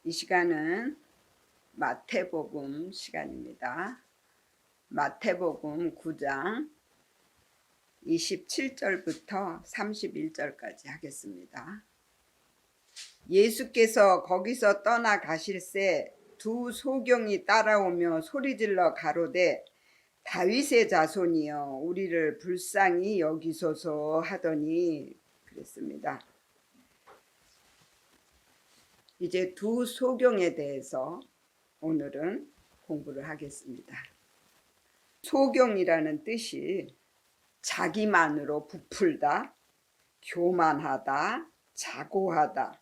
이 시간은 마태복음 시간입니다. 마태복음 9장 27절부터 31절까지 하겠습니다. 예수께서 거기서 떠나가실새 두 소경이 따라오며 소리질러 가로되 다윗의 자손이여 우리를 불쌍히 여기소서 하더니 그랬습니다. 이제 두 소경에 대해서 오늘은 공부를 하겠습니다. 소경이라는 뜻이 자기만으로 부풀다, 교만하다, 자고하다.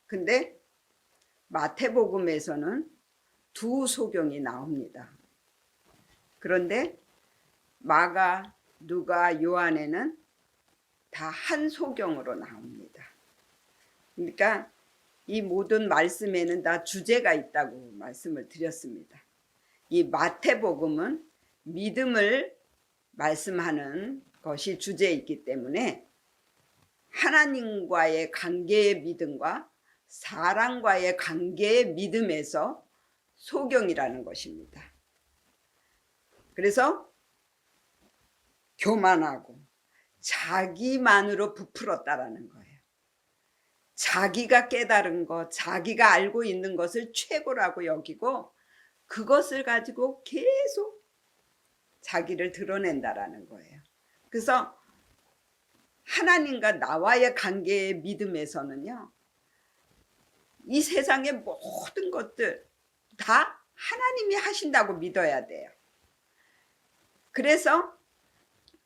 근데 마태복음에서는 두 소경이 나옵니다. 그런데 마가, 누가, 요한에는 다 한 소경으로 나옵니다. 그러니까 이 모든 말씀에는 다 주제가 있다고 말씀을 드렸습니다. 이 마태복음은 믿음을 말씀하는 것이 주제이기 때문에 하나님과의 관계의 믿음과 사람과의 관계의 믿음에서 소경이라는 것입니다. 그래서 교만하고 자기만으로 부풀었다라는 거예요. 자기가 깨달은 것, 자기가 알고 있는 것을 최고라고 여기고 그것을 가지고 계속 자기를 드러낸다라는 거예요. 그래서 하나님과 나와의 관계의 믿음에서는요, 이 세상의 모든 것들 다 하나님이 하신다고 믿어야 돼요. 그래서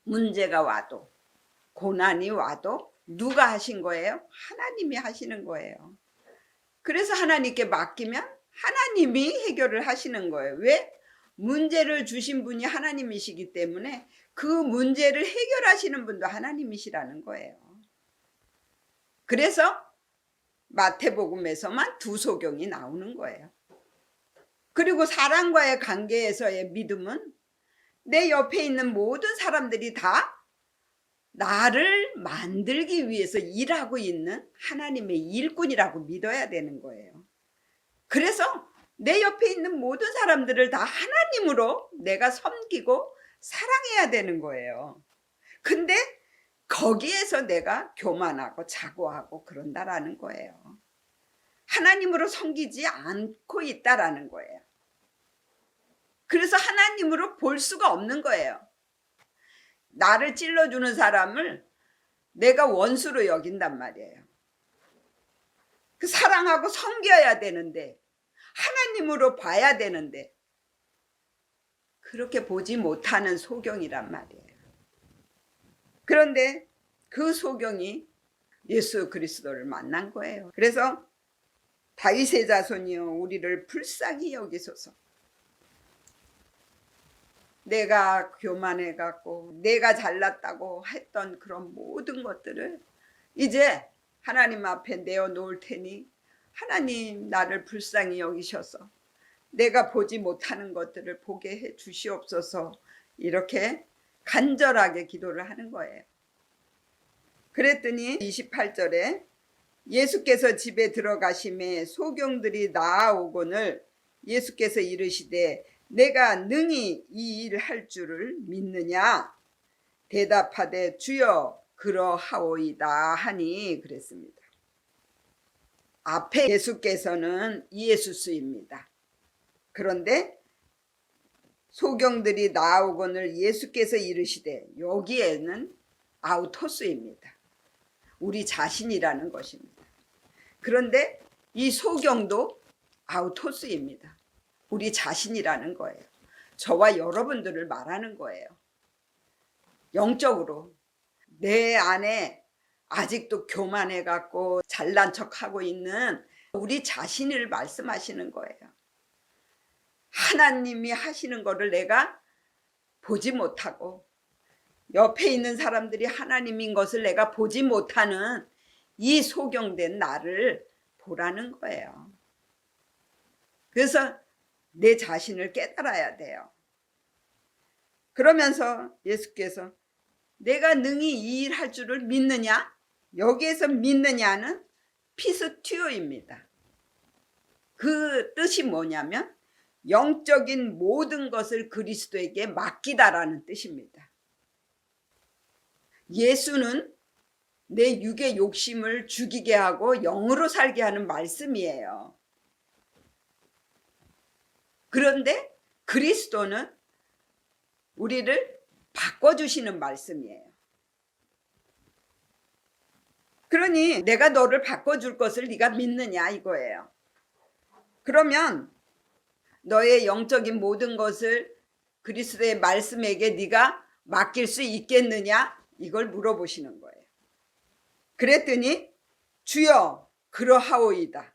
문제가 와도 고난이 와도 누가 하신 거예요? 하나님이 하시는 거예요. 그래서 하나님께 맡기면 하나님이 해결을 하시는 거예요. 왜? 문제를 주신 분이 하나님이시기 때문에 그 문제를 해결하시는 분도 하나님이시라는 거예요. 그래서 마태복음에서만 두 소경이 나오는 거예요. 그리고 사람과의 관계에서의 믿음은 내 옆에 있는 모든 사람들이 다 나를 만들기 위해서 일하고 있는 하나님의 일꾼이라고 믿어야 되는 거예요. 그래서 내 옆에 있는 모든 사람들을 다 하나님으로 내가 섬기고 사랑해야 되는 거예요. 근데 거기에서 내가 교만하고 자고하고 그런다라는 거예요. 하나님으로 섬기지 않고 있다라는 거예요. 그래서 하나님으로 볼 수가 없는 거예요. 나를 찔러주는 사람을 내가 원수로 여긴단 말이에요. 그 사랑하고 섬겨야 되는데 하나님으로 봐야 되는데 그렇게 보지 못하는 소경이란 말이에요. 그런데 그 소경이 예수 그리스도를 만난 거예요. 그래서 다윗의 자손이여 우리를 불쌍히 여기소서. 내가 교만해갖고 내가 잘났다고 했던 그런 모든 것들을 이제 하나님 앞에 내어놓을 테니 하나님 나를 불쌍히 여기셔서 내가 보지 못하는 것들을 보게 해 주시옵소서. 이렇게 간절하게 기도를 하는 거예요. 그랬더니 28절에 예수께서 집에 들어가심에 소경들이 나아오거늘 예수께서 이르시되 내가 능히 이 일 할 줄을 믿느냐? 대답하되 주여 그러하오이다 하니 그랬습니다. 앞에 예수께서는 이에수스입니다. 그런데 소경들이 나아오거늘 예수께서 이르시되 여기에는 아우토스입니다. 우리 자신이라는 것입니다. 그런데 이 소경도 아우토스입니다. 우리 자신이라는 거예요. 저와 여러분들을 말하는 거예요. 영적으로 내 안에 아직도 교만해갖고 잘난 척하고 있는 우리 자신을 말씀하시는 거예요. 하나님이 하시는 거를 내가 보지 못하고 옆에 있는 사람들이 하나님인 것을 내가 보지 못하는 이 소경된 나를 보라는 거예요. 그래서 내 자신을 깨달아야 돼요. 그러면서 예수께서 내가 능히 이 일 할 줄을 믿느냐? 여기에서 믿느냐는 피스튜어입니다. 그 뜻이 뭐냐면 영적인 모든 것을 그리스도에게 맡기다라는 뜻입니다. 예수는 내 육의 욕심을 죽이게 하고 영으로 살게 하는 말씀이에요. 그런데 그리스도는 우리를 바꿔주시는 말씀이에요. 그러니 내가 너를 바꿔줄 것을 네가 믿느냐 이거예요. 그러면 너의 영적인 모든 것을 그리스도의 말씀에게 네가 맡길 수 있겠느냐 이걸 물어보시는 거예요. 그랬더니 주여 그러하오이다.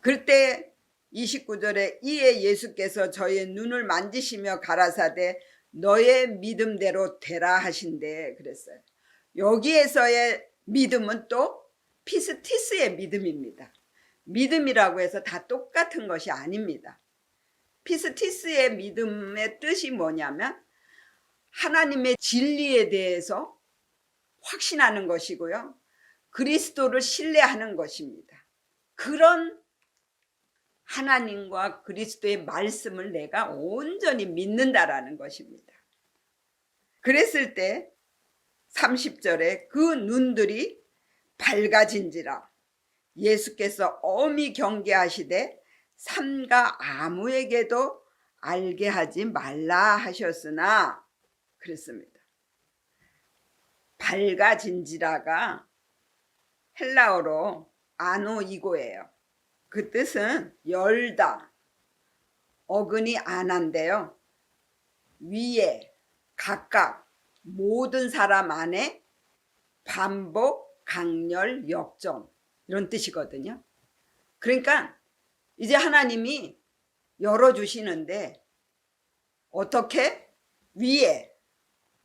그때 29절에 이에 예수께서 저의 눈을 만지시며 가라사대 너의 믿음대로 되라 하신대 그랬어요. 여기에서의 믿음은 또 피스티스의 믿음입니다. 믿음이라고 해서 다 똑같은 것이 아닙니다. 피스티스의 믿음의 뜻이 뭐냐면 하나님의 진리에 대해서 확신하는 것이고요. 그리스도를 신뢰하는 것입니다. 그런 하나님과 그리스도의 말씀을 내가 온전히 믿는다라는 것입니다. 그랬을 때 30절에 그 눈들이 밝아진지라 예수께서 엄히 경계하시되 삼가 아무에게도 알게 하지 말라 하셨으나 그랬습니다. 밝아진지라가 헬라어로 아노이고예요. 그 뜻은 열다, 어근이 안한데요. 위에, 각각, 모든 사람 안에 반복, 강렬, 역전 이런 뜻이거든요. 그러니까 이제 하나님이 열어주시는데 어떻게? 위에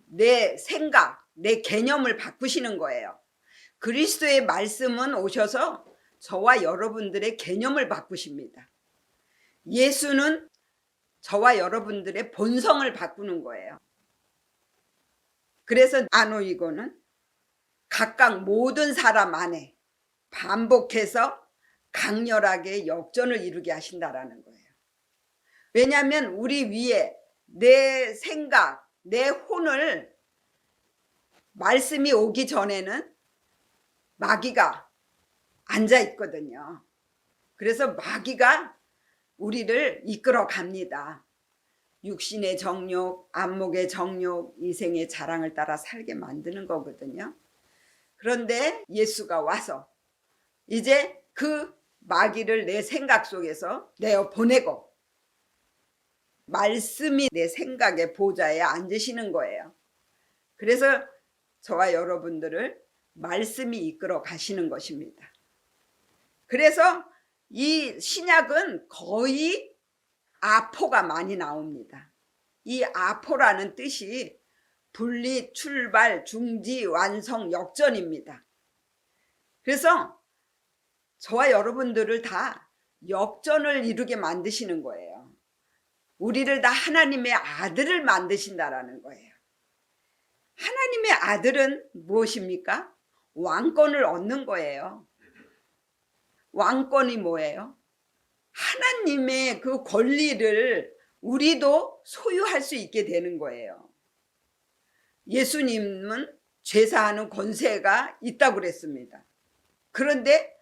내 생각, 내 개념을 바꾸시는 거예요. 그리스도의 말씀은 오셔서 저와 여러분들의 개념을 바꾸십니다. 예수는 저와 여러분들의 본성을 바꾸는 거예요. 그래서 아노이고는 각각 모든 사람 안에 반복해서 강렬하게 역전을 이루게 하신다라는 거예요. 왜냐하면 우리 위에 내 생각, 내 혼을 말씀이 오기 전에는 마귀가 앉아 있거든요. 그래서 마귀가 우리를 이끌어 갑니다. 육신의 정욕, 안목의 정욕, 이생의 자랑을 따라 살게 만드는 거거든요. 그런데 예수가 와서 이제 그 마귀를 내 생각 속에서 내어 보내고 말씀이 내 생각의 보좌에 앉으시는 거예요. 그래서 저와 여러분들을 말씀이 이끌어 가시는 것입니다. 그래서 이 신약은 거의 아포가 많이 나옵니다. 이 아포라는 뜻이 분리, 출발, 중지, 완성, 역전입니다. 그래서 저와 여러분들을 다 역전을 이루게 만드시는 거예요. 우리를 다 하나님의 아들을 만드신다라는 거예요. 하나님의 아들은 무엇입니까? 왕권을 얻는 거예요. 왕권이 뭐예요? 하나님의 그 권리를 우리도 소유할 수 있게 되는 거예요. 예수님은 죄사하는 권세가 있다고 그랬습니다. 그런데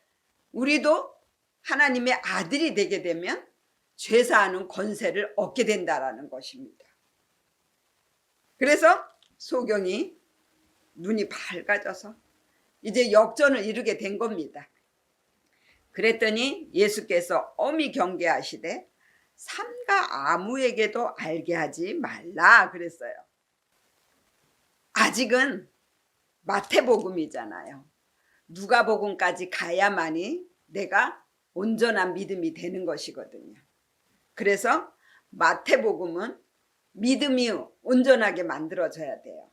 우리도 하나님의 아들이 되게 되면 죄사하는 권세를 얻게 된다라는 것입니다. 그래서 소경이 눈이 밝아져서 이제 역전을 이루게 된 겁니다. 그랬더니 예수께서 엄히 경계하시되 삼가 아무에게도 알게 하지 말라 그랬어요. 아직은 마태복음이잖아요. 누가복음까지 가야만이 내가 온전한 믿음이 되는 것이거든요. 그래서 마태복음은 믿음이 온전하게 만들어져야 돼요.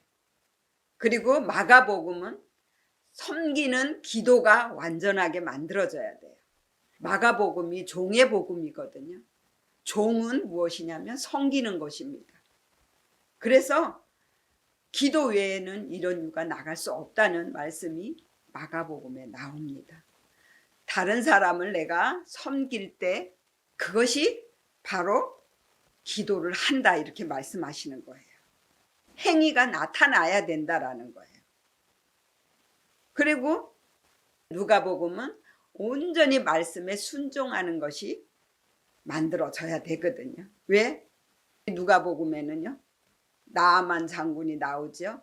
그리고 마가복음은 섬기는 기도가 완전하게 만들어져야 돼요. 마가복음이 종의 복음이거든요. 종은 무엇이냐면 섬기는 것입니다. 그래서 기도 외에는 이런 유가 나갈 수 없다는 말씀이 마가복음에 나옵니다. 다른 사람을 내가 섬길 때 그것이 바로 기도를 한다 이렇게 말씀하시는 거예요. 행위가 나타나야 된다라는 거예요. 그리고 누가복음은 온전히 말씀에 순종하는 것이 만들어져야 되거든요. 왜? 누가복음에는요 나아만 장군이 나오죠.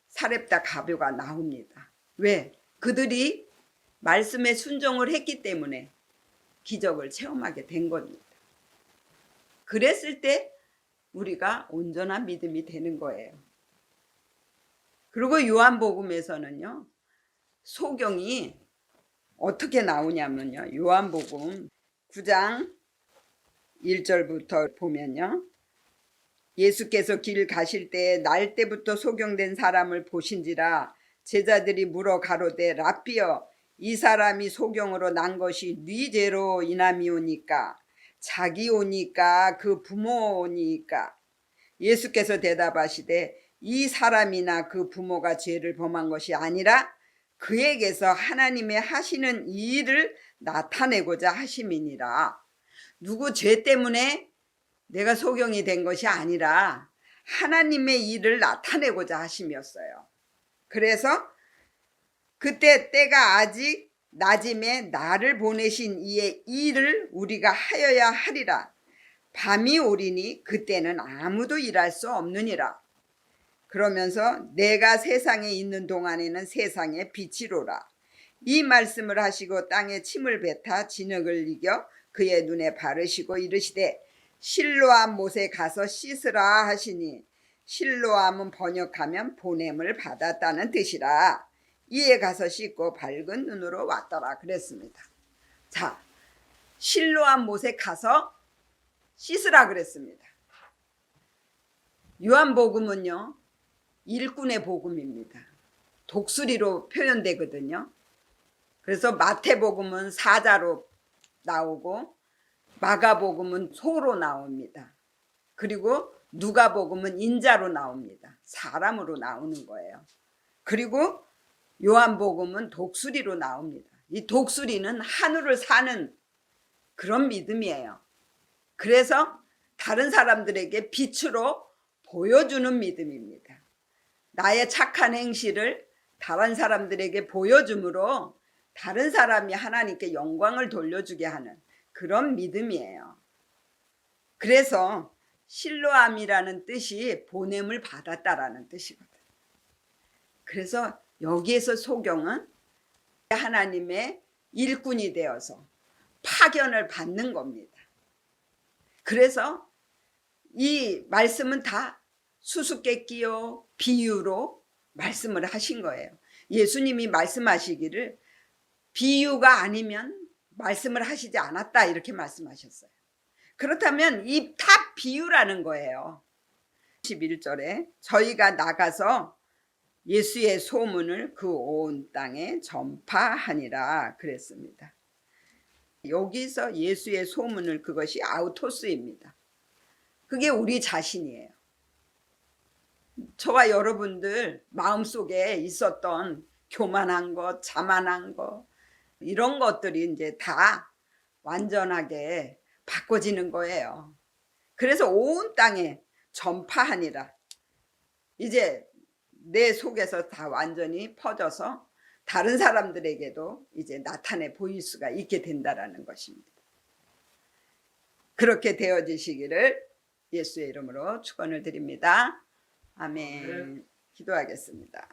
사렙다 가벼가 나옵니다. 왜? 그들이 말씀에 순종을 했기 때문에 기적을 체험하게 된 겁니다. 그랬을 때 우리가 온전한 믿음이 되는 거예요. 그리고 요한복음에서는요 소경이 어떻게 나오냐면요 요한복음 9장 1절부터 보면요 예수께서 길 가실 때 날 때부터 소경된 사람을 보신지라 제자들이 물어 가로되 랍비여 이 사람이 소경으로 난 것이 네 죄로 인함이오니까 자기 오니까 그 부모 오니까 예수께서 대답하시되 이 사람이나 그 부모가 죄를 범한 것이 아니라 그에게서 하나님의 하시는 이 일을 나타내고자 하심이니라. 누구 죄 때문에 내가 소경이 된 것이 아니라 하나님의 일을 나타내고자 하심이었어요. 그래서 그때 때가 아직 낮임에 나를 보내신 이의 일을 우리가 하여야 하리라. 밤이 오리니 그때는 아무도 일할 수 없느니라. 그러면서 내가 세상에 있는 동안에는 세상의 빛이로라. 이 말씀을 하시고 땅에 침을 뱉어 진흙을 이겨 그의 눈에 바르시고 이르시되 실로암 못에 가서 씻으라 하시니 실로암은 번역하면 보냄을 받았다는 뜻이라. 이에 가서 씻고 밝은 눈으로 왔더라 그랬습니다. 자, 실로암 못에 가서 씻으라 그랬습니다. 요한복음은요 일꾼의 복음입니다. 독수리로 표현되거든요. 그래서 마태복음은 사자로 나오고 마가복음은 소로 나옵니다. 그리고 누가복음은 인자로 나옵니다. 사람으로 나오는 거예요. 그리고 요한복음은 독수리로 나옵니다. 이 독수리는 하늘을 사는 그런 믿음이에요. 그래서 다른 사람들에게 빛으로 보여주는 믿음입니다. 나의 착한 행실을 다른 사람들에게 보여줌으로 다른 사람이 하나님께 영광을 돌려주게 하는 그런 믿음이에요. 그래서 실로암이라는 뜻이 보냄을 받았다라는 뜻이거든. 그래서 여기에서 소경은 하나님의 일꾼이 되어서 파견을 받는 겁니다. 그래서 이 말씀은 다 수수께끼요 비유로 말씀을 하신 거예요. 예수님이 말씀하시기를 비유가 아니면 말씀을 하시지 않았다 이렇게 말씀하셨어요. 그렇다면 이 다 비유라는 거예요. 11절에 저희가 나가서 예수의 소문을 그 온 땅에 전파하니라 그랬습니다. 여기서 예수의 소문을 그것이 아우토스입니다. 그게 우리 자신이에요. 저와 여러분들 마음속에 있었던 교만한 것, 자만한 것 이런 것들이 이제 다 완전하게 바꿔지는 거예요. 그래서 온 땅에 전파하니라. 이제 내 속에서 다 완전히 퍼져서 다른 사람들에게도 이제 나타내 보일 수가 있게 된다라는 것입니다. 그렇게 되어지시기를 예수의 이름으로 축원을 드립니다. 아멘. 기도하겠습니다.